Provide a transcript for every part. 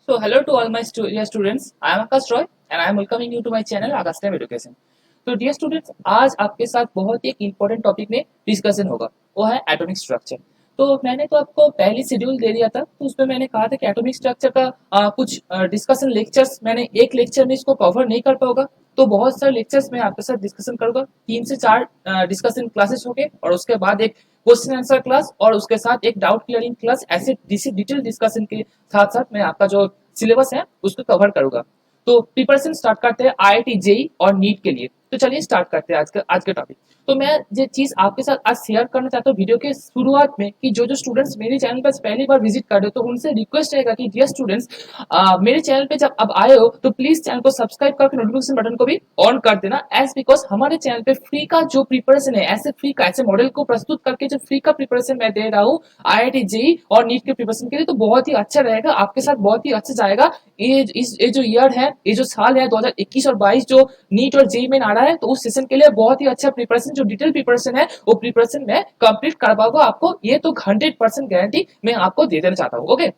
So hello to all my dear students. I am Akash Roy and I am welcoming you to my channel Akash Time Education. तो dear students, आज आपके साथ बहुत ही एक important topic में discussion होगा, वो है एटॉमिक स्ट्रक्चर। तो मैंने तो आपको पहली शेड्यूल दे दिया था, तो उसमें मैंने कहा था कि एटॉमिक स्ट्रक्चर का कुछ डिस्कशन लेक्चर्स मैंने एक लेक्चर में इसको कवर नहीं कर पाऊंगा, तो बहुत सारे लेक्चर्स में आपके साथ डिस्कशन करूंगा। 3 से 4 डिस्कशन क्लासेस होंगे और उसके बाद एक क्वेश्चन आंसर क्लास और उसके साथ एक डाउट क्लियरिंग क्लास। ऐसे डिटेल डिस्कशन के साथ साथ मैं आपका जो सिलेबस है उसको कवर करूंगा। तो प्रिपरेशन स्टार्ट करते हैं आईआईटी जेई और नीट के लिए। तो चलिए स्टार्ट करते हैं आज के टॉपिक। तो मैं ये चीज आपके साथ आज शेयर करना चाहता हूँ वीडियो के शुरुआत में कि जो स्टूडेंट्स मेरे चैनल पर पहली बार विजिट कर रहे हो, तो उनसे रिक्वेस्ट रहेगा कि डियर स्टूडेंट्स, मेरे चैनल पे जब अब आए हो तो प्लीज चैनल को सब्सक्राइब करके नोटिफिकेशन बटन को भी ऑन कर देना। एज बिकॉज हमारे चैनल पे फ्री का जो प्रिपरेशन है, ऐसे फ्री का ऐसे मॉडल को प्रस्तुत करके जो फ्री का प्रिपरेशन मैं दे रहा हूँ आईआईटी जेई और नीट के प्रिपरेशन के लिए, तो बहुत ही अच्छा रहेगा, आपके साथ बहुत ही अच्छा जाएगा। ये जो ईयर है, ये जो साल है 2021 और 22, जो नीट और जेई में आ रहा है, तो उस सेशन के लिए बहुत ही अच्छा प्रिपरेशन, जो डिटेल प्रिपरेशन है वो प्रिपरेशन में कंप्लीट करवाऊंगा आपको। ये तो 100% गारंटी मैं आपको दे देना चाहता हूँ। ओके,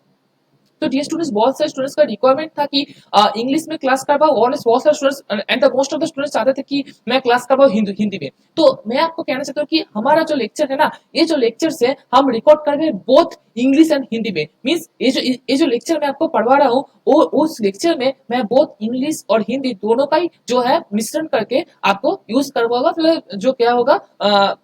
तो डियर स्टूडेंट्स, बहुत सारे स्टूडेंट्स का रिक्वायरमेंट था कि इंग्लिश में क्लास करवाओ, और बहुत सारे students and the most of the students चाहते थे कि मैं क्लास करवाऊं हिंदी में। तो मैं आपको कहना चाहता हूँ कि हमारा जो लेक्चर है ना, ये जो लेक्चर्स है हम रिकॉर्ड कर रहे हैं बोथ इंग्लिश एंड हिंदी में। मीन्स ये जो लेक्चर मैं आपको पढ़वा रहा हूँ, वो उस लेक्चर में मैं बोथ इंग्लिश और हिंदी दोनों का ही जो है मिश्रण करके आपको यूज करवाऊंगा। तो जो क्या होगा,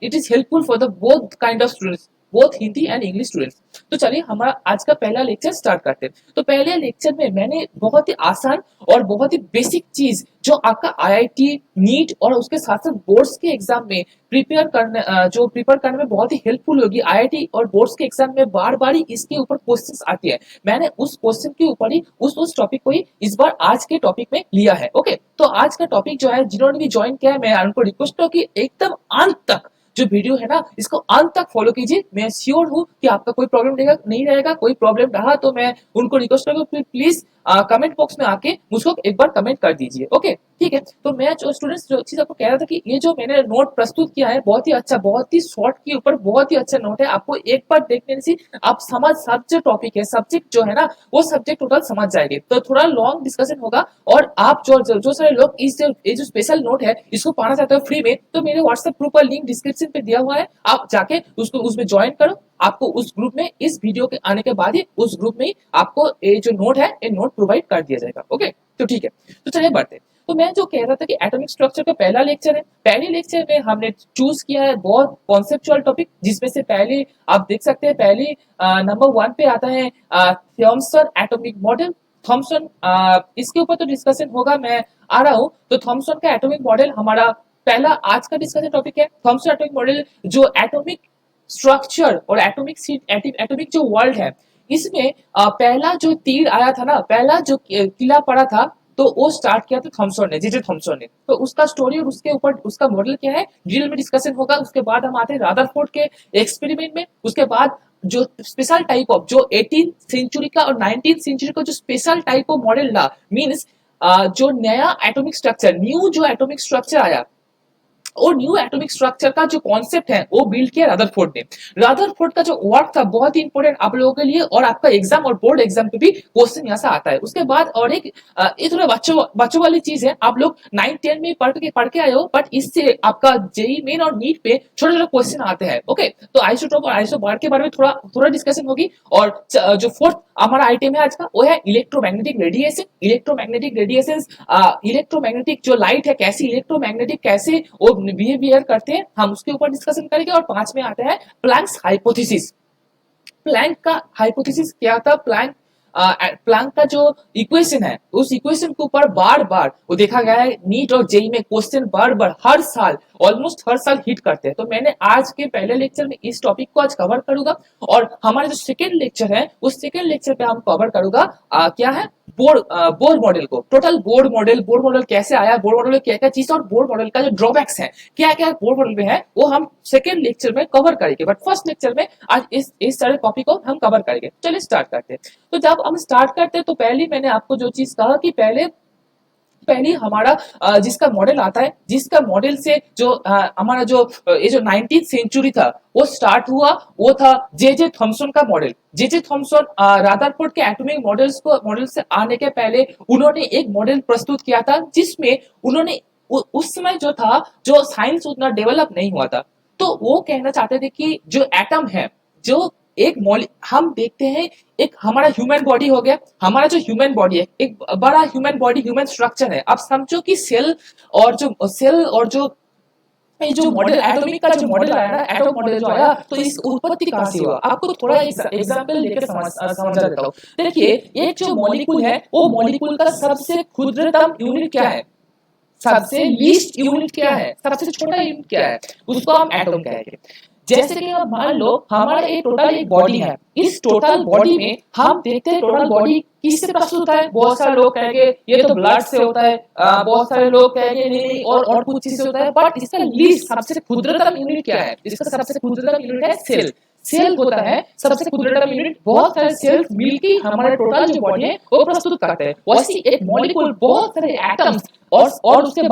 it is helpful for the both kind of students, both Hindi and English students. तो चलिए हमारा आज का पहला लेक्चर स्टार्ट करते हैं। तो पहले लेक्चर में मैंने बहुत ही आसान और बहुत ही बेसिक चीज जो आपका आईआईटी नीट और उसके साथ साथ बोर्ड्स के एग्जाम में प्रिपेयर करने में बहुत ही हेल्पफुल होगी। आईआईटी और बोर्ड्स के एग्जाम में बार बार ही इसके ऊपर क्वेश्चंस आती है। मैंने उस क्वेश्चन के ऊपर ही उस टॉपिक को ही इस बार आज के टॉपिक में लिया है। ओके, तो आज का टॉपिक जो है, जिन्होंने भी ज्वाइन किया है मैं उनको रिक्वेस्ट करूँ कि एकदम अंत तक जो वीडियो है ना, इसको अंत तक फॉलो कीजिए। मैं श्योर हूँ कि आपका कोई प्रॉब्लम नहीं रहेगा। कोई प्रॉब्लम रहा तो मैं उनको रिक्वेस्ट करूंगा प्लीज कमेंट बॉक्स में आके मुझको एक बार कमेंट कर दीजिए। ओके, ठीक है। तो मैं जो स्टूडेंट्स जो चीज आपको कह रहा था कि ये जो मैंने नोट प्रस्तुत किया है बहुत ही अच्छा, बहुत ही शॉर्ट के ऊपर बहुत ही अच्छा नोट है। आपको एक बार देखने से आप सब जो टॉपिक है, सब्जेक्ट जो है ना, वो सब्जेक्ट टोटल समझ जाएंगे। तो थोड़ा लॉन्ग डिस्कशन होगा, और आप जो सारे लोग ये जो स्पेशल नोट है इसको पाना चाहते हो फ्री में, तो मेरे व्हाट्सएप ग्रुप का लिंक डिस्क्रिप्शन पे दिया हुआ है, आप जाके उसको उसमें ज्वाइन करो। आपको उस ग्रुप में इस वीडियो के आने के बाद ही उस ग्रुप में ही आपको ये जो नोट है ये नोट प्रोवाइड कर दिया जाएगा। ओके, तो ठीक है। तो चलिए बढ़ते हैं। तो मैं जो कह रहा था कि एटॉमिक स्ट्रक्चर का पहला लेक्चर है। पहले लेक्चर में हमने चूज किया है बहुत कॉन्सेप्चुअल टॉपिक, जिसमें से पहले आप देख सकते हैं, पहले नंबर 1 पे आता है थॉमसन एटॉमिक मॉडल। थॉमसन, इसके ऊपर तो डिस्कशन होगा, मैं आ रहा हूँ। तो थॉमसन का एटॉमिक मॉडल हमारा पहला आज का डिस्कशन टॉपिक है। थॉमसन एटॉमिक मॉडल जो एटॉमिक स्ट्रक्चर और एटॉमिक जो वर्ल्ड है, इसमें पहला जो तीर आया था ना, पहला जो किला पड़ा था, तो वो स्टार्ट किया था थॉमसन ने, जे थॉमसन ने। तो उसका स्टोरी और उसके ऊपर उसका मॉडल क्या है, डिटेल में डिस्कशन होगा। उसके बाद हम आते हैं रादरफोर्ड के एक्सपेरिमेंट में। उसके बाद जो स्पेशल टाइप ऑफ जो 18th सेंचुरी का और 19th सेंचुरी का जो स्पेशल टाइप ऑफ मॉडल था, मीन्स जो नया एटॉमिक स्ट्रक्चर, न्यू जो एटॉमिक स्ट्रक्चर आया, और न्यू एटॉमिक स्ट्रक्चर का जो कॉन्सेप्ट है वो बिल्ड किया रादरफोर्ड ने। रादरफोर्ड का जो वर्क था बहुत ही इंपॉर्टेंट आप लोगों के लिए, और आपका एग्जाम और बोर्ड एग्जाम पे भी क्वेश्चन यहाँ से आता है। उसके बाद और एक ये थोड़ा बच्चों वाली चीज है, आप लोग 9-10 में पढ़ के आए हो, बट इससे आपका जेई मेन और नीट पे छोटे छोटे क्वेश्चन आते हैं। ओके, तो आइसोटोप और आइसोबार के बारे में थोड़ा थोड़ा डिस्कशन होगी। और जो फोर्थ हमारा आइटम है आज का, वो है electromagnetic radiation. Electromagnetic radiation, electromagnetic जो लाइट है, कैसी इलेक्ट्रोमैग्नेटिक कैसे वो बिहेवियर करते हैं, हम उसके ऊपर डिस्कशन करेंगे। और 5 में आता है प्लैंक्स हाइपोथेसिस। प्लैंक का हाइपोथेसिस क्या था, प्लैंक का जो इक्वेशन है, उस इक्वेशन के ऊपर बार बार वो देखा गया है, नीट और जेई में क्वेश्चन बार बार हर साल, ऑलमोस्ट हर साल हिट करते हैं। तो मैंने आज के पहले लेक्चर में इस टॉपिक को आज कवर करूंगा, और हमारा जो सेकेंड लेक्चर है उस सेकेंड लेक्चर पे हम कवर करूंगा क्या है, बोर मॉडल को। टोटल बोर मॉडल कैसे आया, बोर मॉडल में क्या क्या चीज, और बोर मॉडल का जो ड्रॉबैक्स है, क्या क्या बोर मॉडल में है, वो हम सेकेंड लेक्चर में कवर करेंगे। बट फर्स्ट लेक्चर में आज इस सारे टॉपिक को हम कवर करेंगे। चलिए स्टार्ट करते हैं। तो जब हम स्टार्ट करते हैं, तो पहले मैंने आपको जो चीज कहा कि पहले पहले हमारा जिसका मॉडल आता है, जिसका मॉडल से जो हमारा जो ये जो 19th सेंचुरी था वो स्टार्ट हुआ, वो था जे थॉमसन का मॉडल। जे थॉमसन रादरफोर्ड के एटॉमिक मॉडल से आने के पहले उन्होंने एक मॉडल प्रस्तुत किया था, जिसमें उन्होंने उस समय जो था, जो साइंस उतना डेवलप नहीं हुआ था, तो वो कहना चाहते थे कि जो एटम है, जो एक हम देखते हैं, एक हमारा ह्यूमन बॉडी हो गया, हमारा जो ह्यूमन बॉडी है एक बड़ा ह्यूमन बॉडी, ह्यूमन स्ट्रक्चर है। अब समझो कि सेल और जो ये जो मॉडल एटॉमिक का जो मॉडल आया ना, एटॉम मॉडल जो आया, तो इस उत्पत्ति कहां से हुआ, आपको थोड़ा एग्जांपल लेकर समझा देता हूँ। देखिए, एक जो मॉलिक्यूल है, वो मॉलिक्यूल का सबसे क्षुद्रतम यूनिट क्या है, सबसे लीस्ट यूनिट क्या है, सबसे छोटा यूनिट क्या है, उसको हम एटम कहेंगे। जैसे कि अब मान लो हमारा एक टोटल एक बॉडी है, इस टोटल बॉडी में हम देखते हैं टोटल बॉडी किससे प्रस्तुत होता है। बहुत सारे लोग कहेंगे ये तो ब्लड से होता है, बहुत सारे लोग कहेंगे नहीं और कुछ चीज से होता है, बट इसका लीस्ट सबसे क्षुद्रतम यूनिट क्या है, इसका सबसे क्षुद्रतम यूनिट है सेल। सेल होता है सबसे क्षुद्रतम यूनिट। बहुत सारे सेल्स मिलकर हमारे टोटल जो बॉडी है वो प्रस्तुत करते हैं। वैसे एक मॉलिक्यूल बहुत सारे एटम्स और उसके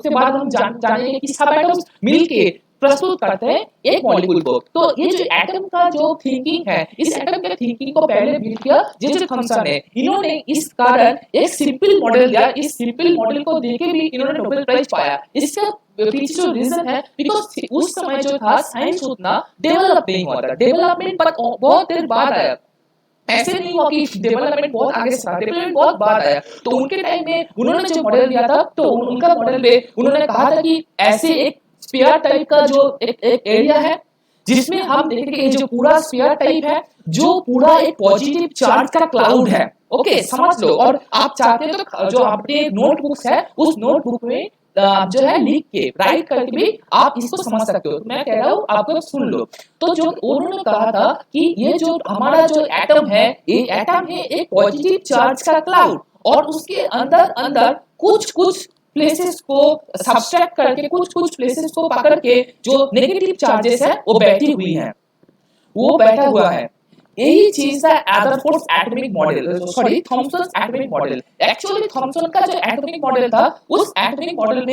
बाद हम जानेंगे कि सब एटम्स मिलके प्रस्तुत करते हैं एक मॉलिक्यूल को। तो ये जो एटम का जो थिंकिंग है, इस एटम के थिंकिंग को पहले बिल्ड किया जे थॉमसन ने। इन्होंने इस कारण एक सिंपल मॉडल दिया, इस सिंपल मॉडल को देके भी इन्होंने नोबेल प्राइज पाया। इसका पीछे जो रीजन है, बिकॉज उस समय जो था साइंस उतना डेवलप नहीं हुआ था, डेवलपमेंट पर बहुत देर बाद आया। ऐसे नहीं हुआ कि डेवलपमेंट बहुत आगे से था, डेवलपमेंट बहुत बाद आया। तो उनके टाइम में उन्होंने जो मॉडल दिया था, तो उनका मॉडल में उन्होंने कहा था कि ऐसे एक स्फीयर टाइप का जो एक एरिया है, जिसमें हम देखेंगे कि जो पूरा स्फीयर टाइप है, जो पूरा एक पॉजिटिव चार्ज का क्लाउड है। ओके, समझ लो। और आप चाहते हो तो जो आपके नोटबुक्स है, उस नोटबुक में जो है लिख के राइट करके भी आप इसको समझ सकते हो। तो मैं कह रहा हूँ, आपको सुन लो। तो जो उन्होंने कहा था कि ये जो हमारा जो एटम है, ये एटम है एक पॉजिटिव चार्ज का क्लाउड, और उसके अंदर अंदर कुछ कुछ प्लेसेस को सब्सट्रैक्ट करके, कुछ कुछ प्लेसेस को पकड़ के जो नेगेटिव चार्जेस है वो बैठी हुई है, वो बैठा हुआ है। यही चीज है Rutherford's atomic model, sorry Thomson's atomic model. Actually Thomson का जो एटॉमिक मॉडल था, उस एटॉमिक मॉडल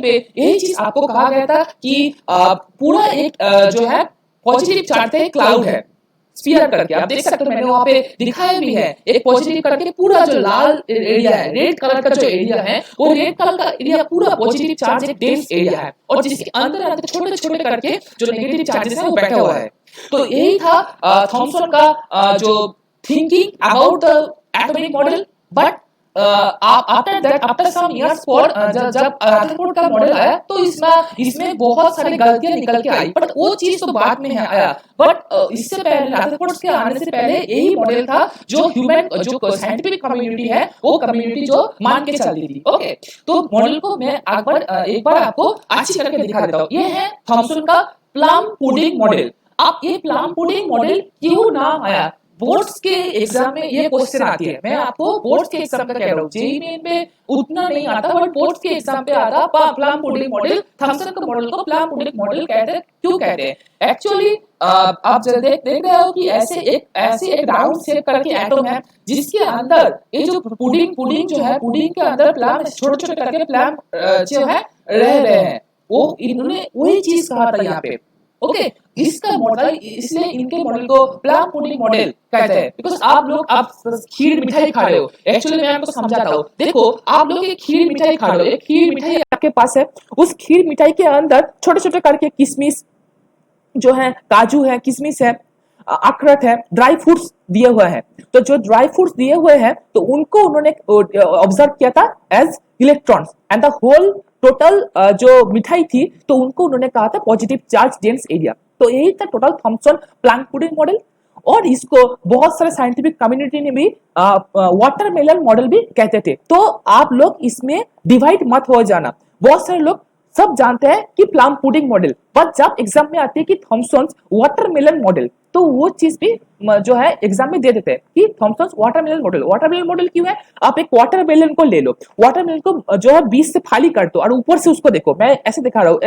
पे यही चीज आपको कहा गया था कि पूरा एक जो है पॉजिटिव चार्ज है, क्लाउड है स्फीयर करके। आप देख सकते हो, मैंने वहां पे दिखाया भी है, एक पॉजिटिव करके पूरा जो लाल एरिया है, रेड कलर का जो एरिया है, वो रेड कलर का एरिया पूरा पॉजिटिव चार्ज एक डेंस एरिया है, और जिसके अंदर अंदर छोटे छोटे करके जो नेगेटिव चार्जेस है वो बैठा हुआ है। तो यही था थॉमसन का जो thinking about the atomic model. But after some years जब रदरफोर्ड का मॉडल आया, तो इसमें बहुत सारी गलतियां निकल के आई, बट वो चीज तो बाद में आया। बट इससे पहले, रदरफोर्ड के आने से पहले यही मॉडल था जो जो साइंटिफिक कम्युनिटी है, वो कम्युनिटी जो मान के चलती थी। ओके, तो मॉडल को मैं एक बार आपको अच्छी करके दिखा देता हूँ। ये है थॉमसन का प्लम पुडिंग मॉडल। अब ये प्लम पुडिंग मॉडल क्यों नाम आया? बोर्ड्स के एग्जाम में ये क्वेश्चन आती है। मैं आपको बोर्ड्स के एग्जाम का कह रहा हूँ, जेईई मेन में उतना नहीं आता, बट बोर्ड्स के एग्जाम पे आता प्लम पुडिंग मॉडल। थॉमसन का मॉडल को प्लम पुडिंग मॉडल कहते हैं। क्यों कहते हैं? एक्चुअली आप जब देख रहे हो कि ऐसे एक राउंड शेप करके एटम है, जिसके अंदर ये जो पुडिंग जो है, पुडिंग के अंदर प्लम छोटे छोटे करके प्लम जो है रह रहे हैं। वो इन्होंने वही चीज कहा था यहाँ पे। ओके, इसका मॉडल, इसलिए इनके मॉडल को प्लम पुडिंग मॉडल कहते हैं। बिकॉज आप खीर मिठाई खा रहे हो। एक्चुअली मैं आपको समझाता हूँ। देखो, आप लोग एक खीर मिठाई खा रहे हो, एक खीर मिठाई आपके पास है। उस खीर मिठाई के अंदर छोटे छोटे करके किशमिश जो है, काजू है, किशमिश है, अखरोट है, ड्राई फ्रूट्स दिए हुए हैं। तो जो ड्राई फ्रूट्स दिए हुए हैं, तो उनको उन्होंने ऑब्जर्व किया था as electrons, and the whole total जो मिठाई थी, तो उनको उन्होंने कहा था पॉजिटिव चार्ज डेंस एरिया। तो यही था total Thomson plum pudding model. और इसको बहुत सारे साइंटिफिक कम्युनिटी ने भी वाटरमेलन मॉडल भी कहते थे। तो आप लोग इसमें डिवाइड मत हो जाना। बहुत सारे लोग सब जानते हैं कि प्लम पुडिंग मॉडल, पर जब एग्जाम में आती है कि थॉमसन्स वाटरमेलन मॉडल, तो वो चीज भी जो है एग्जाम में दे देते हैं कि Thomson's watermelon model. Watermelon model क्यों है? आप एक वाटरमेलन को ले लो, वाटरमेलन को जो है बीच से फाली कर दो और ऊपर से उसको देखो। मैं ऐसे दिखा रहा हूँ,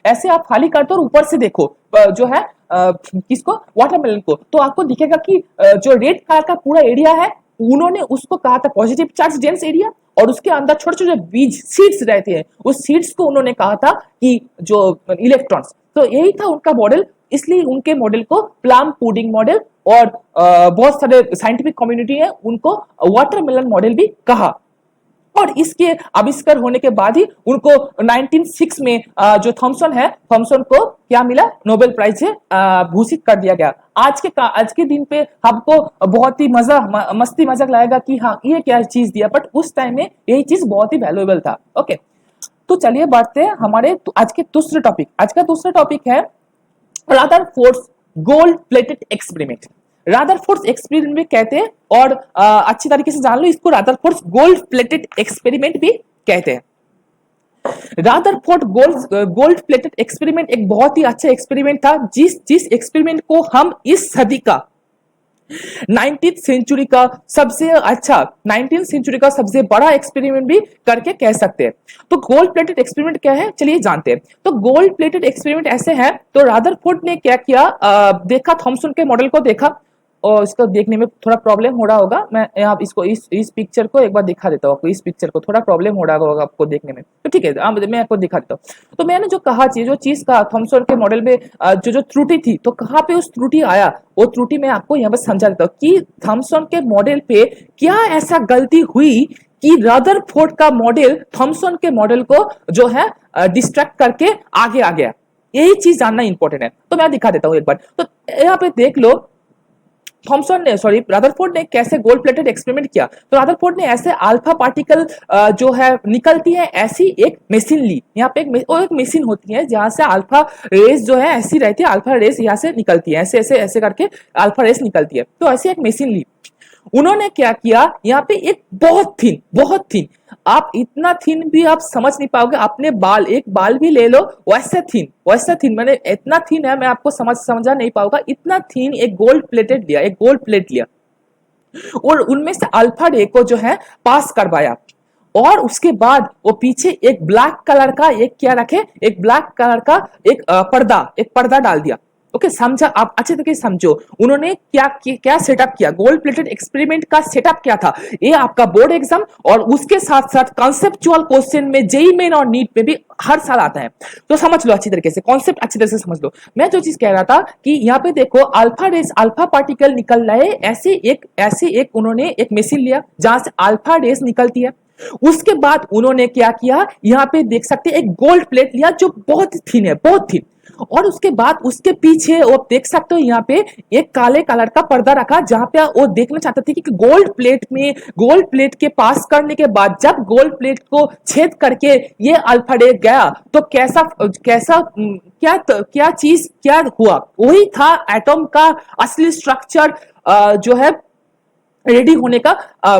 ऐसे आप फाली कर दो और ऊपर से देखो जो है किसको, वाटरमेलन को। तो आपको दिखेगा कि जो रेड कलर का पूरा एरिया है, उन्होंने उसको कहा था पॉजिटिव चार्ज डेंस एरिया, और उसके अंदर छोटे छोटे बीज सीड्स रहते हैं, उस सीड्स को उन्होंने कहा था कि जो इलेक्ट्रॉन्स, तो यही था उनका मॉडल। इसलिए उनके मॉडल को प्लम पुडिंग मॉडल, और बहुत सारे साइंटिफिक कम्युनिटी है उनको वाटरमेलन मॉडल भी कहा। और इसके आविष्कार होने के बाद ही उनको 1906 में जो थॉमसन है, थॉमसन को क्या मिला, नोबेल प्राइज से भूषित कर दिया गया। आज के दिन पे हमको बहुत ही मस्ती मजाक लगेगा कि हाँ ये क्या चीज दिया, बट उस टाइम में यही चीज बहुत ही वैल्यूएबल था। ओके, तो चलिए बढ़ते हैं हमारे आज के दूसरे टॉपिक। आज का दूसरा टॉपिक है रादरफोर्ड्स गोल्ड प्लेटेड एक्सपेरिमेंट। रादरफोर्ड्स एक्सपेरिमेंट भी कहते हैं, और अच्छी तरीके से जान लो इसको, रादरफोर्ड्स गोल्ड प्लेटेड एक्सपेरिमेंट भी कहते हैं। रादरफोर्ड गोल्ड प्लेटेड एक्सपेरिमेंट एक बहुत ही अच्छा एक्सपेरिमेंट था, जिस एक्सपेरिमेंट को हम इस सदी का 19th सेंचुरी का सबसे अच्छा, 19th सेंचुरी का सबसे बड़ा एक्सपेरिमेंट भी करके कह सकते हैं। तो गोल्ड प्लेटेड एक्सपेरिमेंट क्या है, चलिए जानते हैं। तो गोल्ड प्लेटेड एक्सपेरिमेंट ऐसे है, तो रादरफोर्ड ने क्या किया, देखा थॉमसन के मॉडल को देखा, और इसको देखने में थोड़ा प्रॉब्लम हो रहा होगा, मैं यहाँ इसको इस पिक्चर को एक बार दिखा देता हूँ आपको। इस पिक्चर को थोड़ा प्रॉब्लम हो रहा होगा आपको देखने में, तो ठीक है मैं आपको दिखा देता हूँ। तो मैंने जो चीज कहा थॉमसन के मॉडल में जो त्रुटि थी, तो कहाँ पे उस त्रुटि आया, वो त्रुटि मैं आपको यहाँ पर समझा देता हूँ कि थॉमसन के मॉडल पे क्या ऐसा गलती हुई कि रादरफोर्ड का मॉडल थॉमसन के मॉडल को जो है डिस्ट्रैक्ट करके आगे आ गया। यही चीज जानना इंपॉर्टेंट है, तो मैं दिखा देता हूँ एक बार। तो यहाँ पे देख लो रादरफोर्ड ने कैसे गोल्ड प्लेटेड एक्सपेरिमेंट किया। तो रादरफोर्ड ने ऐसे अल्फा पार्टिकल जो है निकलती है, ऐसी एक मशीन ली। यहाँ पे एक मशीन होती है जहां से अल्फा रेस जो है ऐसी रहती है, अल्फा रेस यहाँ से निकलती है, ऐसे ऐसे ऐसे करके अल्फा रेस निकलती है। तो ऐसी एक मशीन ली। उन्होंने क्या किया, यहाँ पे एक बहुत थिन, आप इतना थिन भी आप समझ नहीं पाओगे, अपने एक बाल भी ले लो वैसे थिन, मैंने इतना थिन है, मैं आपको समझा नहीं पाऊंगा, इतना थिन एक गोल्ड प्लेट लिया, और उनमें से अल्फा रे को जो है पास करवाया, और उसके बाद वो पीछे एक ब्लैक कलर का एक पर्दा डाल दिया। ओके, समझा, आप अच्छे तरीके से समझो। उन्होंने क्या सेटअप किया, गोल्ड प्लेटेड एक्सपेरिमेंट का सेटअप क्या था। ये आपका बोर्ड एग्जाम और उसके साथ साथ कॉन्सेप्चुअल क्वेश्चन में जेईई मेन और नीट में भी हर साल आता है, तो समझ लो अच्छी तरीके से, कॉन्सेप्ट अच्छी तरह से समझ लो। मैं जो चीज कह रहा था कि यहाँ पे देखो अल्फा पार्टिकल निकल रहे, ऐसे एक उन्होंने एक मशीन लिया जहां से अल्फा रेस निकलती है। उसके बाद उन्होंने क्या किया, यहाँ पे देख सकते हैं एक गोल्ड प्लेट लिया जो बहुत थिन है, और उसके बाद उसके पीछे वो देख सकते हो यहाँ पे एक काले कलर का पर्दा रखा, जहां पे वो देखना चाहते थे कि गोल्ड प्लेट के पास करने के बाद जब गोल्ड प्लेट को छेद करके ये अल्फा रे गया, तो क्या हुआ, वही था एटॉम का असली स्ट्रक्चर जो है रेडी होने का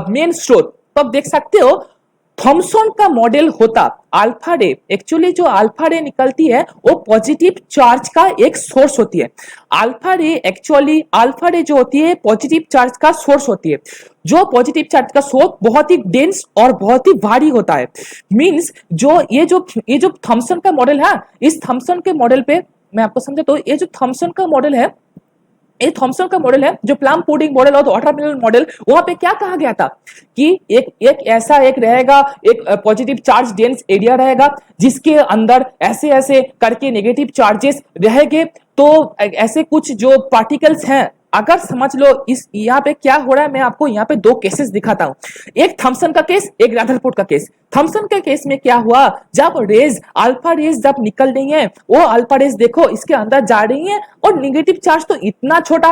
मेन स्रोत। तो आप देख सकते हो थॉमसन का मॉडल होता अल्फा रे, एक्चुअली जो अल्फा रे निकलती है वो पॉजिटिव चार्ज का एक सोर्स होती है। अल्फा रे जो होती है पॉजिटिव चार्ज का सोर्स होती है। जो पॉजिटिव चार्ज का सोर्स बहुत ही डेंस और बहुत ही भारी होता है। मींस ये जो थॉमसन का मॉडल है, इस थॉमसन के मॉडल पे मैं आपको समझाता हूं, ये जो थॉमसन का मॉडल है, ये थॉमसन का मॉडल है, जो प्लम पुडिंग मॉडल और वाटरमेलन मॉडल, वहां पे क्या कहा गया था कि एक ऐसा रहेगा, एक पॉजिटिव चार्ज डेंस एरिया रहेगा जिसके अंदर ऐसे ऐसे करके नेगेटिव चार्जेस रहेंगे। तो ऐसे कुछ जो पार्टिकल्स हैं, अगर समझ लो इस यहाँ पे क्या हो रहा है, मैं आपको यहाँ पे दो केसेस दिखाता हूँ, एक थॉमसन का केस, एक रादरफोर्ड का केस। थॉमसन के केस में क्या हुआ, जब अल्फा रेज जब निकल रही है, वो अल्फा रेज देखो इसके अंदर जा रही है, और नेगेटिव चार्ज तो इतना छोटा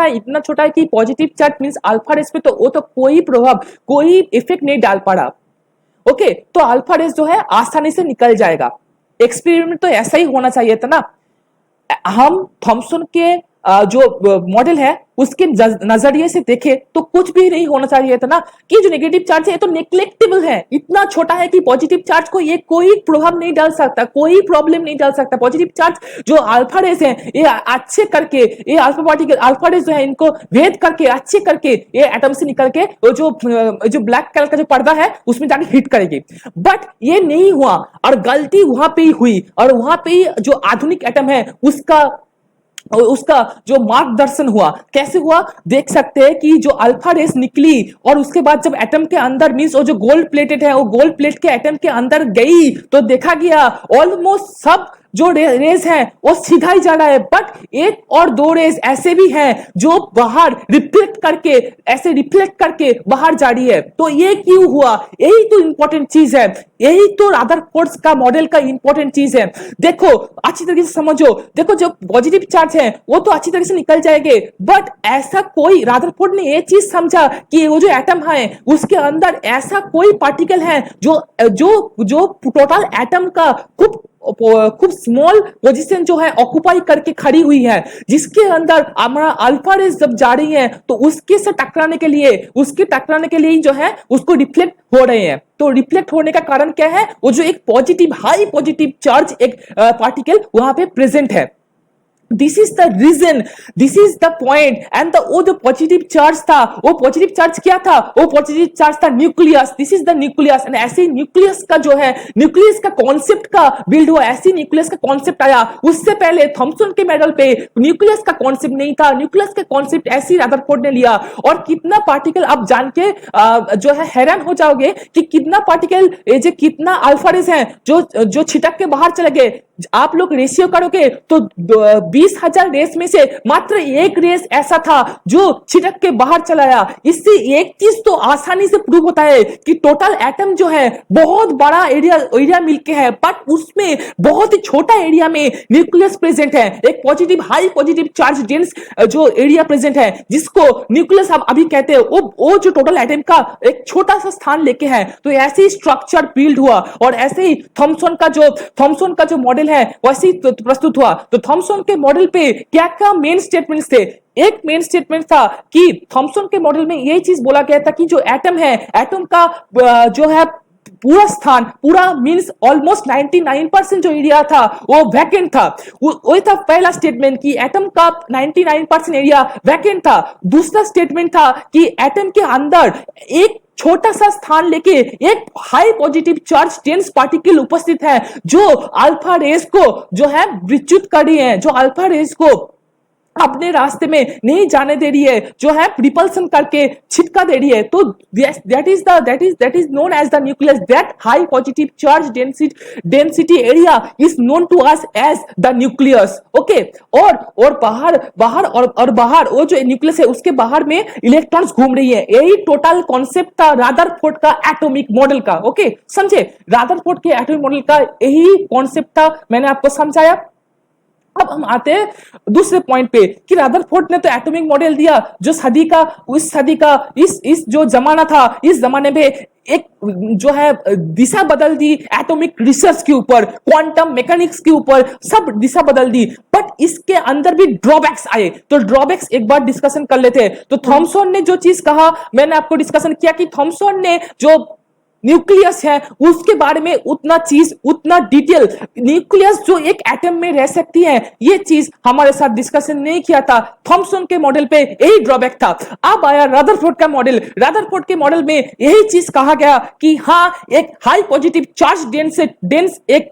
है कि positive charge means alpha rays पे तो वो तो कोई प्रभाव, कोई इफेक्ट नहीं डाल पा रहा। ओके, तो अल्फा रेज जो है आसानी से निकल जाएगा। एक्सपेरिमेंट तो ऐसा ही होना चाहिए था ना। हम थॉमसन के जो मॉडल है उसके नजरिए से देखे तो कुछ भी नहीं होना चाहिए था ना, कि जो नेगेटिव चार्ज है तो नेग्लेक्टेबल है, इतना छोटा है कि पॉजिटिव चार्ज को ये कोई प्रभाव नहीं डाल सकता, कोई प्रॉब्लम नहीं डाल सकता। पॉजिटिव चार्ज जो अल्फा रेस है, ये अच्छे करके, ये अल्फा पार्टिकल अल्फा रेस जो है इनको भेद करके अच्छे करके ये एटम से निकल के जो ब्लैक कलर का जो पर्दा है उसमें जाके हिट करेगी। बट ये नहीं हुआ, और गलती वहां पे ही हुई, और वहां पे जो आधुनिक एटम है उसका और उसका जो मार्गदर्शन हुआ कैसे हुआ देख सकते हैं कि जो अल्फा रेस निकली और उसके बाद जब एटम के अंदर मींस वो जो गोल्ड प्लेटेड है वो गोल्ड प्लेट के एटम के अंदर गई तो देखा गया ऑलमोस्ट सब जो रेस है वो सीधा ही जा रहा है, बट एक और दो रेस ऐसे भी हैं जो बाहर रिफ्लेक्ट करके बाहर जा रही है। तो ये क्यों हुआ, यही तो इंपॉर्टेंट चीज है, यही तो रदरफोर्ड का मॉडल का इंपॉर्टेंट चीज है। देखो अच्छी तरीके से समझो, देखो जो पॉजिटिव चार्ज है वो तो अच्छी तरीके से निकल जाएंगे, बट ऐसा कोई रदरफोर्ड ने ये चीज समझा कि वो जो एटम है उसके अंदर ऐसा कोई पार्टिकल है जो जो जो टोटल एटम का खूब स्मॉल पोजीशन जो है ऑक्युपाई करके खड़ी हुई है, जिसके अंदर हमारा अल्फा रेस जब जा रही है तो उसके से टकराने के लिए जो है उसको रिफ्लेक्ट हो रहे हैं। तो रिफ्लेक्ट होने का कारण क्या है, वो जो एक पॉजिटिव हाई पॉजिटिव चार्ज एक पार्टिकल वहां पे प्रेजेंट है। This is the reason, this is the point and वो जो पॉजिटिव चार्ज था, वो पॉजिटिव चार्ज क्या था, वो पॉजिटिव चार्ज था nucleus. This is the nucleus and ऐसे न्यूक्लियस का जो है न्यूक्लियस का कॉन्सेप्ट का बिल्ड हुआ, ऐसे न्यूक्लियस का कॉन्सेप्ट आया। उससे पहले थॉमसन के मेडल पे न्यूक्लियस का कॉन्सेप्ट नहीं था, न्यूक्लियस का कॉन्सेप्ट ऐसे रदरफोर्ड ने लिया। और कितना पार्टिकल आप जान के जो है हैरान हो जाओगे कि कितना पार्टिकल जो कितना अल्फा रेस है जो छिटक के बाहर चले गए। आप लोग रेशियो करोगे तो 20,000 रेस में से मात्र एक रेस ऐसा था जो छिटक के बाहर चला गया। इससे एक चीज तो आसानी से प्रूव होता है कि टोटल एटम जो है बहुत बड़ा एरिया मिलके है, बट उसमें बहुत ही छोटा एरिया में न्यूक्लियस प्रेजेंट है, एक positive high positive charge dense जो एरिया प्रेजेंट है, जिसको न्यूक्लियस आप अभी कहते हैं। वो जो टोटल एटम का एक छोटा सा स्थान लेके है। तो ऐसे ही स्ट्रक्चर बिल्ड हुआ और ऐसे ही थॉमसन का जो मॉडल है वैसे ही प्रस्तुत हुआ। तो थॉमसन के मॉडल पे क्या क्या मेन स्टेटमेंट्स थे। एक मेन स्टेटमेंट था कि थॉमसन के मॉडल में यही चीज बोला गया था कि जो एटम है, एटम का जो है पूरा स्थान, पूरा मींस ऑलमोस्ट 99% जो एरिया था वो वैकेंट था। वही था पहला स्टेटमेंट कि एटम का 99% एरिया वैकेंट था। दूसरा स्टेटमेंट था कि एटम के अंदर एक छोटा सा स्थान लेके एक high positive charge dense particle उपस्थित है जो अल्फा रेस को जो है विच्युत कर रही है, जो अल्फा रेस को अपने रास्ते में नहीं जाने दे रही है, जो है रिपल्सन करके छिटका दे रही है। तो that is known as the nucleus, that high positive charge density area is known to us as the nucleus. Okay, और बाहर वो जो न्यूक्लियस है उसके बाहर में इलेक्ट्रॉन्स घूम रही है। यही टोटल कॉन्सेप्ट था रदरफोर्ड का एटॉमिक मॉडल का। ओके, समझे, रदरफोर्ड के एटॉमिक मॉडल का यही कॉन्सेप्ट था, मैंने आपको समझाया। अब हम आते हैं दूसरे पॉइंट पे कि रदरफोर्ड ने तो एटॉमिक मॉडल दिया जो उस सदी का इस जो जमाना था, इस जमाने में एक जो है दिशा बदल दी एटॉमिक रिसर्च के ऊपर, क्वांटम मैकेनिक्स के ऊपर, सब दिशा बदल दी। बट इसके अंदर भी ड्रॉबैक्स आए, तो ड्रॉबैक्स एक बार डिस्कशन कर लेते हैं। तो थॉमसन ने जो चीज कहा, मैंने आपको डिस्कशन किया कि थॉमसन ने जो न्यूक्लियस है उसके बारे में उतना डिटेल, न्यूक्लियस जो एक एटम में रह सकती है, ये चीज हमारे साथ डिस्कशन नहीं किया था। थॉमसन के मॉडल पे यही ड्रॉबैक था। अब आया रदरफोर्ड का मॉडल। रदरफोर्ड के मॉडल में यही चीज कहा गया कि हाँ, एक हाई पॉजिटिव चार्ज डेंस एक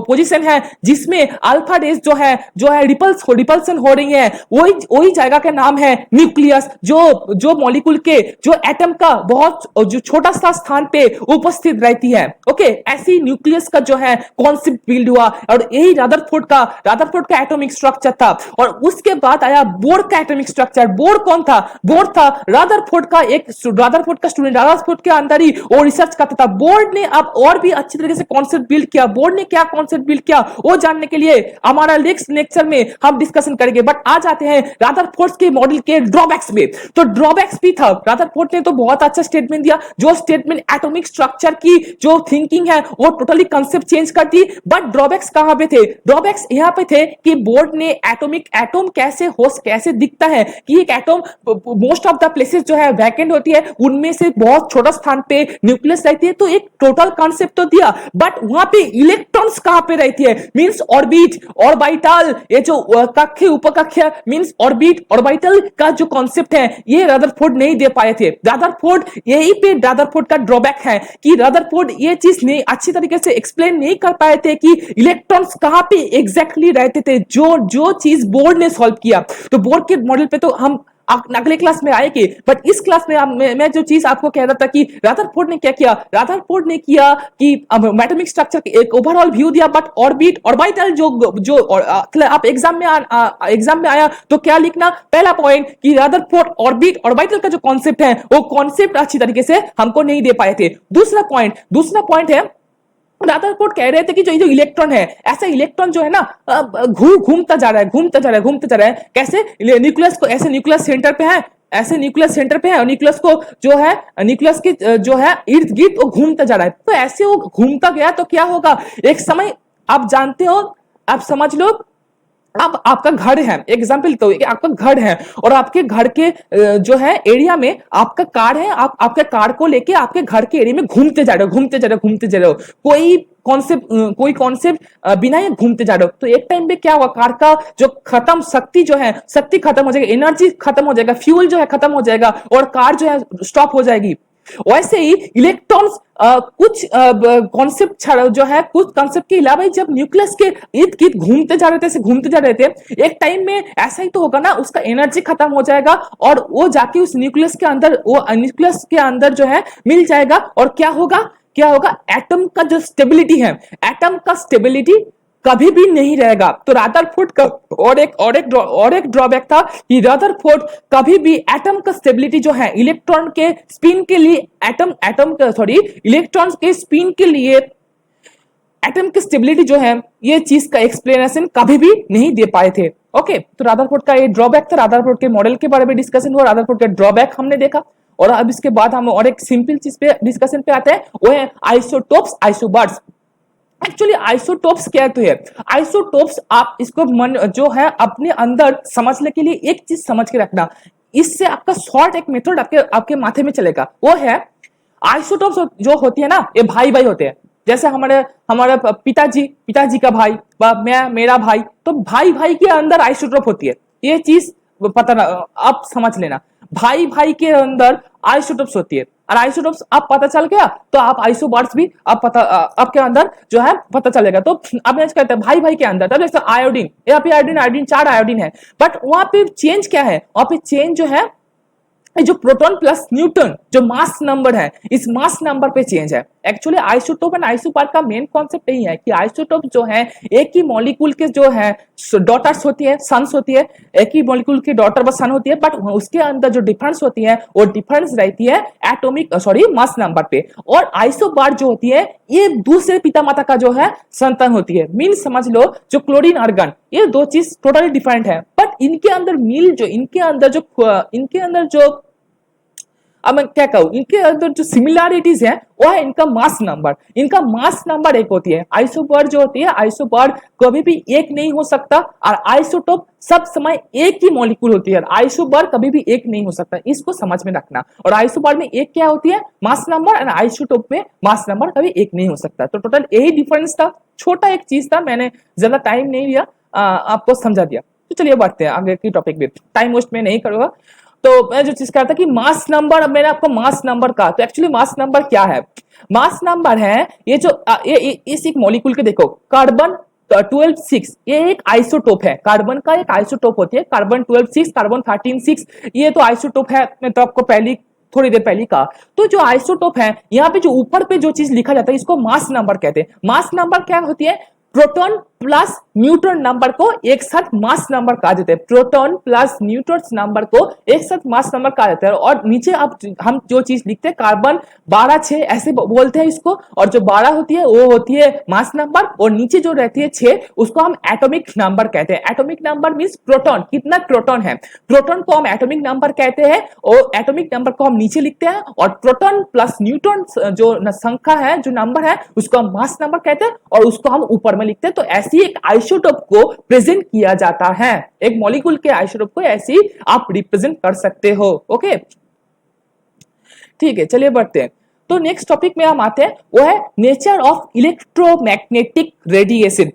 पोजीशन है जिसमें अल्फा रेस जो है रिपल्सन हो रही है, वही जगह का नाम है न्यूक्लियस, जो मॉलिक्यूल के जो एटम का बहुत जो छोटा सा स्थान पे उपस्थित रहती है। ओके, ऐसी न्यूक्लियस का जो है कॉन्सेप्ट बिल्ड हुआ और यही रदरफोर्ड का एटॉमिक स्ट्रक्चर था। और उसके बाद आया बोर का एटॉमिक स्ट्रक्चर। बोर कौन था? बोर था रदरफोर्ड का स्टूडेंट, रदरफोर्ड के अंदर ही वो रिसर्च करता था। बोर्ड ने अब और भी अच्छी तरीके से कॉन्सेप्ट बिल्ड किया। बोर्ड ने क्या कॉन्सेप्ट बिल्ड किया वो जानने के लिए हमारा नेक्स्ट लेक्चर में हम डिस्कशन करेंगे। बट आज आते हैं रदरफोर्ड के मॉडल के ड्रॉबैक्स में। तो ड्रॉबैक्स भी था, रदरफोर्ड ने तो बहुत अच्छा स्टेटमेंट दिया, जो स्टेटमेंट एटॉमिक स्ट्रक्चर की जो थिंकिंग है वो टोटली कंसेप्ट चेंज कर दी। बट ड्रॉबैक्स कहां पे थे? ड्रॉबैक्स यहां पे थे कि बोर्ड ने एटॉम कैसे दिखता है कि एक atom most of the places जो है वैकेंट होती है, उनमें से बहुत छोटा स्थान पे न्यूक्लियस रहती है। तो एक टोटल कॉन्सेप्ट तो दिया, बट वहां पे इलेक्ट्रॉन्स कहां पे रहती है, मींस ऑर्बिट, ऑर्बिटल, ये जो कक्ष उपकक्ष मींस ऑर्बिट ऑर्बिटल का जो कॉन्सेप्ट है ये रदरफोर्ड नहीं दे पाए थे। रदरफोर्ड का ड्रॉबैक है है कि रदरफोर्ड ये चीज नहीं अच्छी तरीके से एक्सप्लेन नहीं कर पाए थे कि इलेक्ट्रॉन्स कहाँ पे एग्जैक्टली रहते थे, जो चीज बोर्ड ने सॉल्व किया। तो बोर्ड के मॉडल पे तो हम अगले क्लास में आएंगे, बट इस क्लास में मैं जो चीज आपको कह रहा था कि रदरफोर्ड ने क्या किया, रदरफोर्ड ने किया कि एटॉमिक स्ट्रक्चर के एक ओवरऑल व्यू दिया, बट ऑर्बिटल आप एग्जाम में आया तो क्या लिखना, पहला पॉइंट कि रदरफोर्ड ऑर्बिटल का जो कॉन्सेप्ट है वो कॉन्सेप्ट अच्छी तरीके से हमको नहीं दे पाए थे। दूसरा पॉइंट है रदरफोर्ड कह रहे थे कि जो इलेक्ट्रॉन है, ऐसा इलेक्ट्रॉन जो है ना घूमता जा रहा है, कैसे न्यूक्लियस को, ऐसे न्यूक्लियस सेंटर पे है, और न्यूक्लियस को जो है, न्यूक्लियस के जो है इर्द गिर्द वो घूमता जा रहा है। तो ऐसे वो घूमता गया तो क्या होगा, एक समय आप जानते हो, आप समझ लो, अब आपका घर है, एग्जाम्पल तो आपका घर है और आपके घर के जो है एरिया में आपका कार है, आप आपके कार को लेके आपके घर के एरिया में घूमते जा रहे हो, कोई कॉन्सेप्ट बिना ये घूमते जा रहे हो। तो एक टाइम पे क्या हुआ, कार का जो शक्ति खत्म हो जाएगी, एनर्जी खत्म हो जाएगा, फ्यूल जो है खत्म हो जाएगा और कार जो है स्टॉप हो जाएगी। वैसे ही इलेक्ट्रॉन्स कुछ कॉन्सेप्ट जो है, कुछ कॉन्सेप्ट के अलावा जब न्यूक्लियस के इर्द गिर्द घूमते जा रहे थे, एक टाइम में ऐसा ही तो होगा ना, उसका एनर्जी खत्म हो जाएगा और वो जाके उस न्यूक्लियस के अंदर जो है मिल जाएगा। और क्या होगा एटम का जो स्टेबिलिटी है, एटम का स्टेबिलिटी कभी भी नहीं रहेगा। तो रदरफोर्ड का और एक ड्रॉबैक था कि रदरफोर्ड कभी भी एटम का स्टेबिलिटी जो है, इलेक्ट्रॉन के स्पिन के लिए इलेक्ट्रॉन्स के स्पिन के लिए एटम की स्टेबिलिटी जो है, ये चीज का एक्सप्लेनेशन कभी भी नहीं दे पाए थे। ओके, तो रदरफोर्ड का ये ड्रॉबैक था। रदरफोर्ड के मॉडल के बारे में डिस्कशन हुआ, रदरफोर्ड का ड्रॉबैक हमने देखा। और अब इसके बाद हम और एक सिंपल चीज पे डिस्कशन पे आते हैं, वो है आइसोटोप्स, आइसोबार्स। एक्चुअली आइसोटोप्स क्या तो है, आइसोटोप्स आप इसको मन जो है अपने अंदर समझने के लिए एक चीज समझ के रखना, इससे आपका शॉर्ट एक मेथड आपके माथे में चलेगा। वो है आइसोटोप्स जो होती है ना, ये भाई भाई होते हैं। जैसे हमारे पिताजी का भाई मेरा भाई, तो भाई भाई के अंदर आइसोटोप होती है, ये चीज पता ना, आप समझ लेना, भाई भाई के अंदर आइसोटोप्स होती है। और आइसोटोप्स आप पता चल गया तो आप आइसोबार्स भी आपके अंदर जो है पता चलेगा। तो अब मैं कहते हैं भाई भाई के अंदर, तब जैसे आयोडीन, यहाँ पे आयोडीन 4 आयोडीन है, बट वहां पे चेंज क्या है, वहां पे चेंज जो है जो प्रोटॉन प्लस न्यूट्रॉन जो मास नंबर है, इस मास नंबर पे चेंज है। एक्चुअली आइसोटोप एंड आइसोबार का मेन कॉन्सेप्ट यही है कि आइसोटोप जो है एक ही मॉलिक्यूल के जो है डॉटर्स होती है, सन्स होती है, एक ही मॉलिक्यूल की डॉटर व सन होती है, बट उसके अंदर जो डिफरेंस होती है वो डिफरेंस रहती है मास नंबर पे। और आइसोबार जो होती है ये दूसरे पिता माता का जो है संतान होती है। मीन समझ लो जो क्लोरीन आर्गन, ये दो चीज टोटली डिफरेंट है, बट इनके अंदर जो अब मैं क्या कहूं, इनके अंदर जो सिमिलैरिटीज है वो है इनका मास नंबर एक होती है। आइसोबार जो होती है, आइसोबार कभी भी एक नहीं हो सकता, और आइसोटोप सब समय एक ही मॉलिक्यूल होती है, आइसोबार कभी भी एक नहीं हो सकता, इसको समझ में रखना। और आइसोबार में एक क्या होती है, मास नंबर, और आइसोटोप में मास नंबर कभी एक नहीं हो सकता। तो टोटल यही डिफरेंस था, छोटा एक चीज था, मैंने ज्यादा टाइम नहीं लिया, आपको समझा दिया। तो चलिए बढ़ते हैं आगे की टॉपिक में, टाइम वेस्ट में नहीं करूंगा। तो मैं जो चीज कहता कि मास नंबर, अब मैंने आपको मास नंबर कहा, तो एक्चुअली मास नंबर क्या है, मास नंबर है ये जो इस एक मॉलिक्यूल के देखो, कार्बन 12-6, ये एक आइसोटोप है, कार्बन का एक आइसोटोप होती है, कार्बन 12-6, कार्बन 13-6, ये तो आइसोटोप है। मैं तो आपको थोड़ी देर पहले कहा। तो जो आइसोटोप है, यहाँ पे जो ऊपर पे जो चीज लिखा जाता है इसको मास नंबर कहते हैं। मास नंबर क्या होती है, प्रोटॉन प्लस न्यूट्रॉन नंबर को एक साथ मास नंबर कहा जाता है, प्रोटॉन प्लस न्यूट्रॉन नंबर को एक साथ मास नंबर कहा जाता है। और नीचे अब हम जो चीज लिखते हैं कार्बन 12-6 ऐसे बोलते हैं इसको, और जो 12 होती है वो होती है मास नंबर, और नीचे जो रहती है 6 उसको हम एटॉमिक नंबर कहते हैं। एटॉमिक नंबर मींस प्रोटॉन, कितना प्रोटॉन है, प्रोटॉन को हम एटॉमिक नंबर कहते हैं, और एटॉमिक नंबर को हम नीचे लिखते हैं, और प्रोटॉन प्लस न्यूट्रॉन जो संख्या है, जो नंबर है, उसको हम मास नंबर कहते हैं, और उसको हम ऊपर में लिखते हैं। तो ऐसी एक आइसोटोप को प्रेजेंट किया जाता है, एक मॉलिक्यूल के आइसोटोप को ऐसी आप रिप्रेजेंट कर सकते हो। ओके, ठीक है, चलिए बढ़ते हैं। तो नेक्स्ट टॉपिक में हम आते हैं, वो है नेचर ऑफ इलेक्ट्रोमैग्नेटिक रेडिएशन।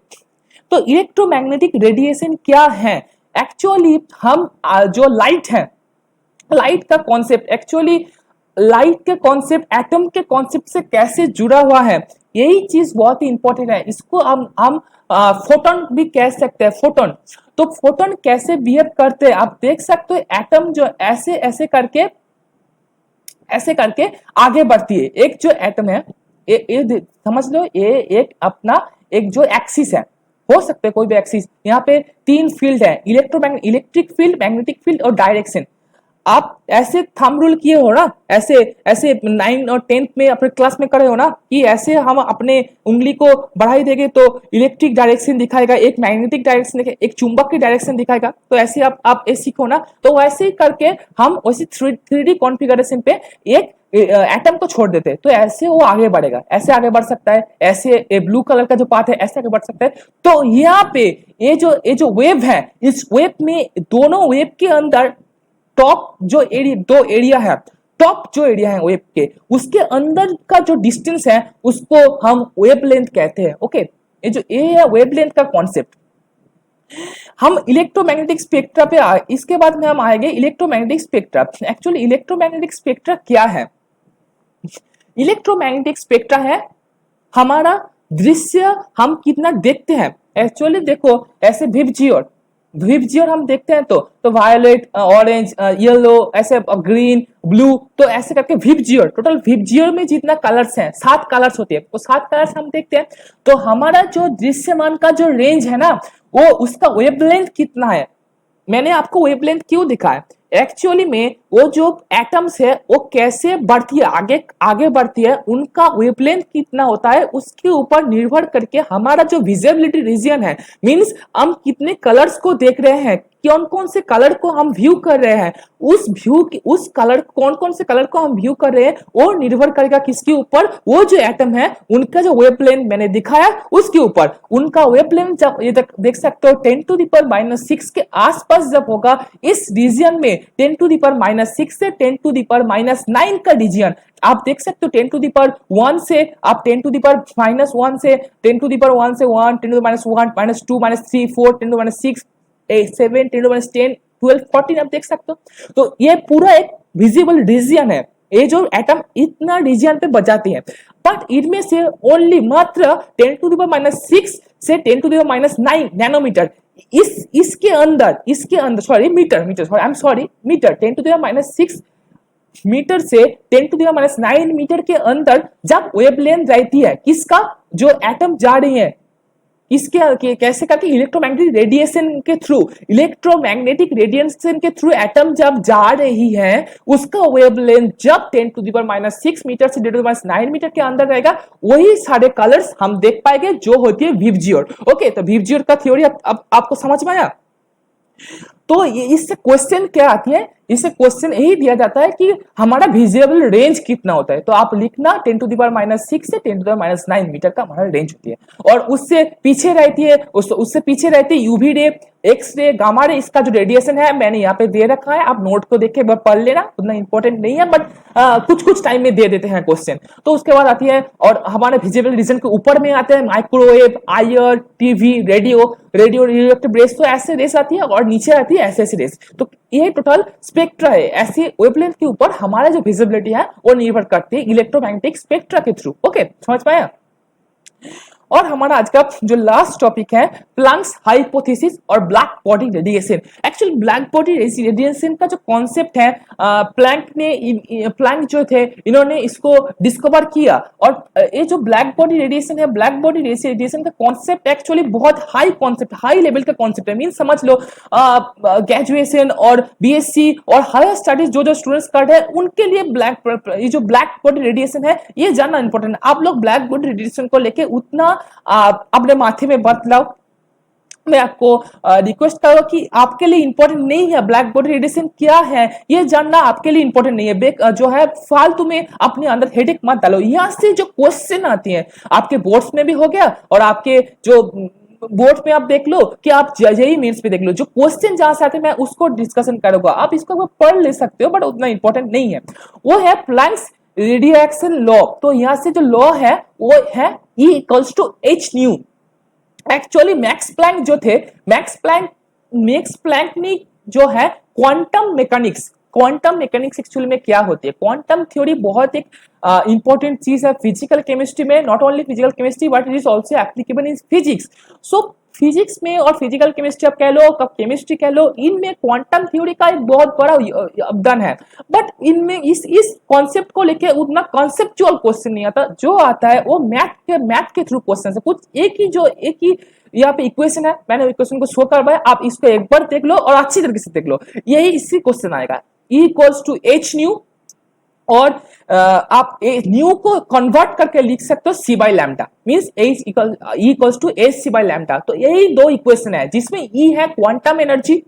तो इलेक्ट्रोमैग्नेटिक रेडिएशन क्या है, एक्चुअली हम जो लाइट है, लाइट का कॉन्सेप्ट एक्चुअली लाइट के कॉन्सेप्ट एटम के कॉन्सेप्ट से कैसे जुड़ा हुआ है, यही चीज बहुत ही इंपॉर्टेंट है। इसको हम फोटोन भी कह सकते हैं, फोटोन। तो फोटोन कैसे बिहेव करते हैं आप देख सकते हो, एटम जो ऐसे ऐसे करके आगे बढ़ती है। एक जो एटम है ये समझ लो, ये एक अपना एक जो एक्सिस है, हो सकते हैं कोई भी एक्सिस। यहाँ पे 3 फील्ड है, इलेक्ट्रिक फील्ड, मैग्नेटिक फील्ड और डायरेक्शन। आप ऐसे थंब रूल किए हो ना, ऐसे ऐसे 9 और 10th में अपने क्लास में करे हो ना, कि ऐसे हम अपने उंगली को बढ़ाई देंगे तो इलेक्ट्रिक डायरेक्शन दिखाएगा, एक मैग्नेटिक डायरेक्शन दिखाएगा, एक चुंबक की डायरेक्शन दिखाएगा। तो ऐसे आप ये सीखो ना, तो वैसे ही करके हम वैसे 3D कॉन्फ़िगरेशन पे एक एटम को छोड़ देते हैं, तो ऐसे वो आगे बढ़ेगा, ऐसे आगे बढ़ सकता है, ऐसे ब्लू कलर का जो पाथ है ऐसे आगे बढ़ सकता है। तो यहाँ पे ये जो वेव है, इस वेव में दोनों वेव के अंदर टॉप जो एरिया, 2 एरिया है, टॉप जो एरिया है वेव के, उसके अंदर का जो डिस्टेंस है उसको हम वेवलेंथ कहते हैं। ओके, ये जो ए है वेवलेंथ का कॉन्सेप्ट। हम इलेक्ट्रोमैग्नेटिक स्पेक्ट्रा पे इसके बाद में हम आएंगे electromagnetic spectra. Actually electromagnetic spectra क्या है? इलेक्ट्रोमैग्नेटिक स्पेक्ट्रा है हमारा दृश्य, हम कितना देखते हैं। एक्चुअली देखो, ऐसे विपजियोर हम देखते हैं तो वायलेट, ऑरेंज, येलो, ऐसे ग्रीन, ब्लू, तो ऐसे करके विपजियोर, टोटल विपजियोर में जितना कलर्स हैं 7 कलर्स होते हैं, वो 7 कलर्स हम देखते हैं। तो हमारा जो दृश्यमान का जो रेंज है ना, वो उसका वेवलेंथ कितना है। मैंने आपको वेवलेंथ क्यों दिखाया, एक्चुअली में वो जो एटम्स है वो कैसे बढ़ती है, आगे बढ़ती है, उनका वेवलेंथ कितना होता है उसके ऊपर निर्भर करके हमारा जो विजिबिलिटी रीजन है, मींस हम कितने कलर्स को देख रहे हैं, कौन कौन से कलर को हम व्यू कर रहे हैं, उस कलर, कौन कौन से कलर को हम व्यू कर रहे हैं, वो निर्भर करेगा किसके ऊपर, वो जो एटम है उनका जो वेवलेंथ मैंने दिखाया उसके ऊपर। उनका वेवलेंथ जब ये देख सकते हो 10⁻⁻6 के आसपास जब होगा, इस रीजन में 10⁻⁻6 से 10⁻⁹ का रीजन आप देख सकते हो। 10⁻1 से आप 10⁻⁻1 से 10⁻1 से 1, 10⁻1, -2, -3, 4, 10⁻6, 7, 10⁻10, 12, 14 आप देख सकते हो। तो ये पूरा एक विजिबल रीजन है, ये जो एटम इतना रीजन पे बजाती है, बट इनमें से ओनली मात्र 10⁻6 से 10⁻9 नैनोमीटर इसके अंदर sorry metre, I am sorry metre, 10⁻6 metre से 10⁻9 मीटर के अंदर जब वेवलेंथ रहती है किसका, जो एटम जा रही है, इसके कैसे करके इलेक्ट्रोमैग्नेटिक रेडिएशन के थ्रू एटम जब जा रही है, उसका वेवलेंथ जब 10⁻6 मीटर से 10⁻9 मीटर के अंदर रहेगा, वही सारे कलर्स हम देख पाएंगे जो होती है विपजियोर। ओके, तो विपजियोर का थ्योरी अब आपको समझ में आया। तो इससे क्वेश्चन क्या आती है, इससे क्वेश्चन यही दिया जाता है कि हमारा विजिबल रेंज कितना होता है। तो आप लिखना 10⁻6 से 10⁻9 मीटर का हमारा रेंज होती है, और उससे पीछे रहती है, उससे पीछे रहती है UV ray, X ray, gamma ray. इसका जो रेडिएशन है मैंने यहाँ पे दे रखा है, आप नोट को देख के पढ़ लेना, उतना इंपॉर्टेंट नहीं है, बट कुछ टाइम में दे देते हैं क्वेश्चन। तो उसके बाद आती है, और हमारे विजिबल रीजन के ऊपर में आते हैं माइक्रोवेव, आयर, टीवी, रेडियो रिएक्टिव रेस, तो ऐसे रेस आती है, और नीचे आती है ऐसे रेस। तो ये टोटल स्पेक्ट्रा है, ऐसे वेवलेंथ के ऊपर हमारा जो विजिबिलिटी है वो निर्भर करती है इलेक्ट्रोमैग्नेटिक स्पेक्ट्रा के थ्रू। ओके, समझ पाया। और हमारा आज का जो लास्ट टॉपिक है प्लैंक्स हाइपोथेसिस और black body radiation. Actually black body radiation का जो कॉन्सेप्ट है, प्लैंक जो थे इन्होंने इसको डिस्कवर किया, और ये जो ब्लैक बॉडी रेडिएशन है, ब्लैक बॉडी रेडिएशन का कॉन्सेप्ट एक्चुअली बहुत हाई कॉन्सेप्ट, हाई लेवल का कॉन्सेप्ट है। मीन समझ लो ग्रेजुएशन और बीएससी और हायर स्टडीज जो स्टूडेंट्स कर रहे हैं उनके लिए ये जो ब्लैक बॉडी रेडिएशन है ये जानना इंपॉर्टेंट है। आप लोग ब्लैक बॉडी रेडिएशन को लेके उतना अपने माथे में बतलाओ। मैं आपको रिक्वेस्ट करूंगा कि आपके लिए इंपॉर्टेंट नहीं है ब्लैक बॉडी रेडिएशन क्या है, ये जानना आपके लिए इंपॉर्टेंट नहीं है। जो है फालतू में अपने अंदर हेडेक मत डालो। यहाँ से जो क्वेश्चन आती है आपके बोर्ड्स में भी हो गया, और आपके जो बोर्ड में आप देख लो कि आप जेईई मेंस पे देख लो, जो क्वेश्चन जहां से आते हैं मैं उसको डिस्कशन करूंगा, आप इसको पढ़ ले सकते हो, बट उतना इंपॉर्टेंट नहीं है। वो है प्लैंक्स रेडिएशन लॉ। तो यहाँ से जो लॉ है वो है E equals to H nu. Actually Max Planck जो थे, मैक्स प्लैंक ने जो है quantum mechanics, quantum mechanics actually में क्या होती है। क्वांटम थ्योरी बहुत एक इंपॉर्टेंट चीज है फिजिकल केमिस्ट्री में, not only physical chemistry but it is also applicable in physics. So physics में और फिजिकल केमिस्ट्री आप कह लो, केमिस्ट्री कह लो, इनमें क्वांटम थ्योरी का एक बहुत बड़ा योगदान है। बट इनमें इस कॉन्सेप्ट को लेके उतना कॉन्सेप्चुअल क्वेश्चन नहीं आता, जो आता है वो मैथ के थ्रू क्वेश्चन है। कुछ एक ही यहाँ पे इक्वेशन है, मैंने इक्वेशन को शो करवाया, आप इसको एक बार देख लो और अच्छी तरीके से देख लो, यही इससे क्वेश्चन आएगा। E equals to H nu, और आप न्यू को कन्वर्ट करके लिख सकते हो c by lambda, means equals to h c by lambda. तो यही दो इक्वेशन है जिसमें ई है क्वांटम एनर्जी।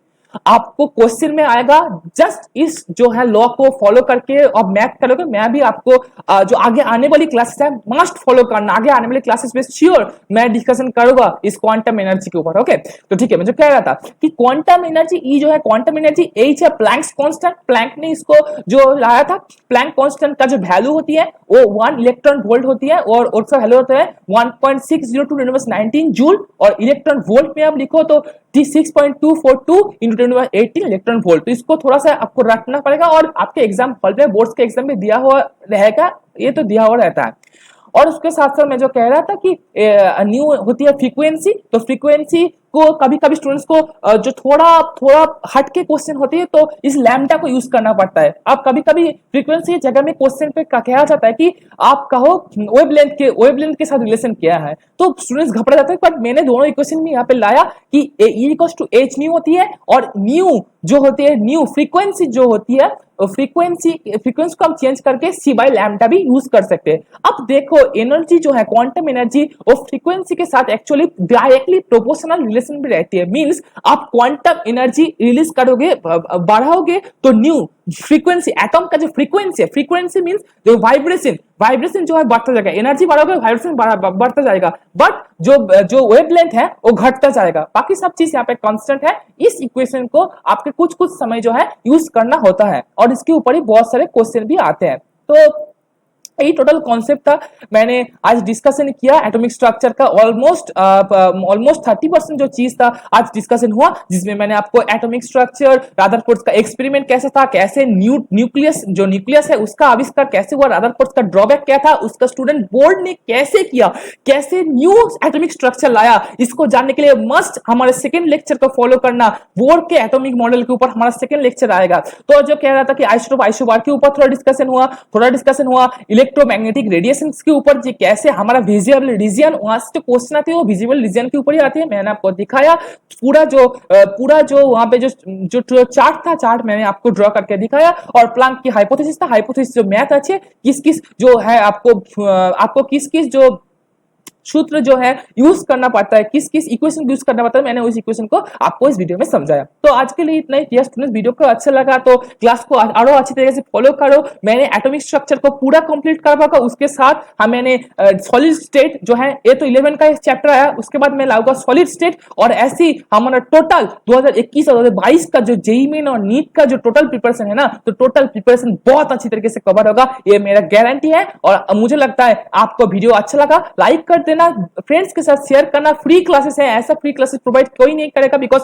आपको क्वेश्चन में आएगा, जस्ट इस जो है लॉ को फॉलो करके और मैथ करोगे। मैं भी आपको जो आगे आने वाली क्लासेस है मस्ट फॉलो करना, आगे आने वाली क्लासेस में श्योर मैं डिस्कशन करूंगा इस क्वांटम एनर्जी के ऊपर। ओके, तो ठीक है, मैं जो कह रहा था कि क्वांटम एनर्जी ई जो है, क्वांटम एनर्जी एच है प्लैंक्स कांस्टेंट। प्लैंक ने इसको जो लाया था, प्लैंक कांस्टेंट का जो वैल्यू होती है वो 1 इलेक्ट्रॉन वोल्ट होती है, और उसका वैल्यू होता है 1.602 × 19 जूल, और इलेक्ट्रॉन वोल्ट में आप लिखो तो 6.242 × 1018 इलेक्ट्रॉन वोल्ट। तो इसको थोड़ा सा आपको रखना पड़ेगा, और आपके एग्जाम हॉल में बोर्ड्स के एग्जाम में दिया हुआ रहेगा, ये तो दिया हुआ रहता है। और उसके साथ साथ मैं जो कह रहा था कि न्यू होती है फ्रीक्वेंसी। तो फ्रीक्वेंसी को कभी कभी स्टूडेंट्स को जो थोड़ा हट के क्वेश्चन होती है तो इस लैम्डा को यूज करना पड़ता है। अब कभी कभी फ्रीक्वेंसी जगह में क्वेश्चन पे कहा जाता है कि आप कहो वेवलेंथ के साथ रिलेशन क्या है, तो स्टूडेंट्स घबरा जाते हैं। पर मैंने दोनों इक्वेशन में यहाँ पे लाया कि E equals to H nu होती है, और न्यू जो होती है, न्यू फ्रीक्वेंसी जो होती है, फ्रीक्वेंसी को हम चेंज करके सी बाई लैम्डा भी यूज कर सकते हैं। अब देखो एनर्जी जो है, क्वांटम एनर्जी, वो फ्रीक्वेंसी के साथ एक्चुअली डायरेक्टली प्रोपोर्शनल रिलेशन में रहती है। मींस आप क्वांटम एनर्जी रिलीज करोगे, बढ़ाओगे, तो न्यू फ्रीक्वेंसी, एटम का जो फ्रीक्वेंसी है, फ्रीक्वेंसी मींस जो वाइब्रेशन जो है बढ़ता जाएगा, एनर्जी बढ़ाओगे वाइब्रेशन बढ़ता जाएगा, बट जो वेवलेंथ है वो घटता जाएगा। बाकी सब चीज यहाँ पे कांस्टेंट है। इस इक्वेशन को आपके कुछ समय जो है यूज करना होता है, और इसके ऊपर ही बहुत सारे क्वेश्चन भी आते हैं। तो यही टोटल कॉन्सेप्ट था, मैंने आज डिस्कशन किया एटॉमिक स्ट्रक्चर का। ऑलमोस्ट 30% जो चीज था आज डिस्कशन हुआ, जिसमें मैंने आपको एटॉमिक स्ट्रक्चर, रदरफोर्ड का एक्सपेरिमेंट कैसा था, कैसे न्यूक्लियस है उसका आविष्कार कैसे हुआ, रदरफोर्ड का ड्रॉबैक क्या था, उसका स्टूडेंट बोर्ड ने कैसे किया, कैसे न्यू एटॉमिक स्ट्रक्चर लाया, इसको जानने के लिए मस्ट हमारे सेकेंड लेक्चर को फॉलो करना। बोर्ड के एटॉमिक मॉडल के ऊपर हमारा सेकेंड लेक्चर आएगा। तो जो कह रहा था कि आइसोटोप के ऊपर थोड़ा डिस्कशन हुआ, इलेक्ट्रोमैग्नेटिक रेडिएशन के ऊपर जी कैसे हमारा विजिबल रीजन, वहां से जो क्वेश्चन आते हैं वो विजिबल रीजन के ऊपर ही आते हैं। मैंने आपको दिखाया पूरा जो वहां पे जो चार्ट था, चार्ट मैंने आपको ड्रॉ करके दिखाया, और प्लैंक की हाइपोथेसिस था, हाइपोथेसिस जो मैथ अच्छे किस जो है आपको किस जो सूत्र जो है यूज करना पड़ता है, किस इक्वेशन यूज करना पड़ता है, मैंने उस इक्वेशन को आपको इस वीडियो में समझाया। तो आज के लिए इतना ही। स्टूडेंट्स वीडियो को अच्छा लगा तो क्लास को और अच्छी तरीके से फॉलो करो। मैंने एटॉमिक स्ट्रक्चर को पूरा कंप्लीट करवाऊंगा, उसके साथ मैंने सॉलिड स्टेट जो है, ये तो 11 का चैप्टर आया, उसके बाद मैं लाऊंगा सॉलिड स्टेट, और ऐसी हमारा टोटल 2021 और 2022 का जो जेईई मेन और नीट का जो टोटल प्रिपरेशन है ना, तो टोटल प्रिपरेशन बहुत अच्छी तरीके से कवर होगा, ये मेरा गारंटी है। और मुझे लगता है आपको वीडियो अच्छा लगा, लाइक कर देना, फ्रेंड्स के साथ शेयर करना। फ्री क्लासेस है, ऐसा फ्री क्लासेस प्रोवाइड कोई नहीं करेगा, बिकॉज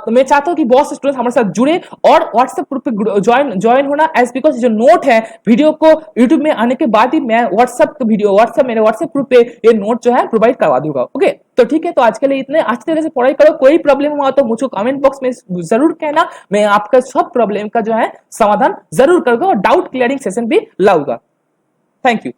मैं चाहता हूं कि बहुत से स्टूडेंट्स हमारे साथ जुड़े और व्हाट्सएप ग्रुप पे ज्वाइन होना, एज बिकॉज जो नोट है वीडियो को यूट्यूब में आने के बाद ही मैं मेरे व्हाट्सएप ग्रुप पे ये नोट जो है प्रोवाइड करवा दूंगा। ओके, तो ठीक है, तो आज के लिए इतने। अच्छी तरह से पढ़ाई करो, कोई प्रॉब्लम हुआ तो मुझको कमेंट बॉक्स में जरूर कहना, मैं आपका सब प्रॉब्लम का जो है समाधान जरूर करूंगा, और डाउट क्लियरिंग सेशन भी लाऊंगा। Thank you.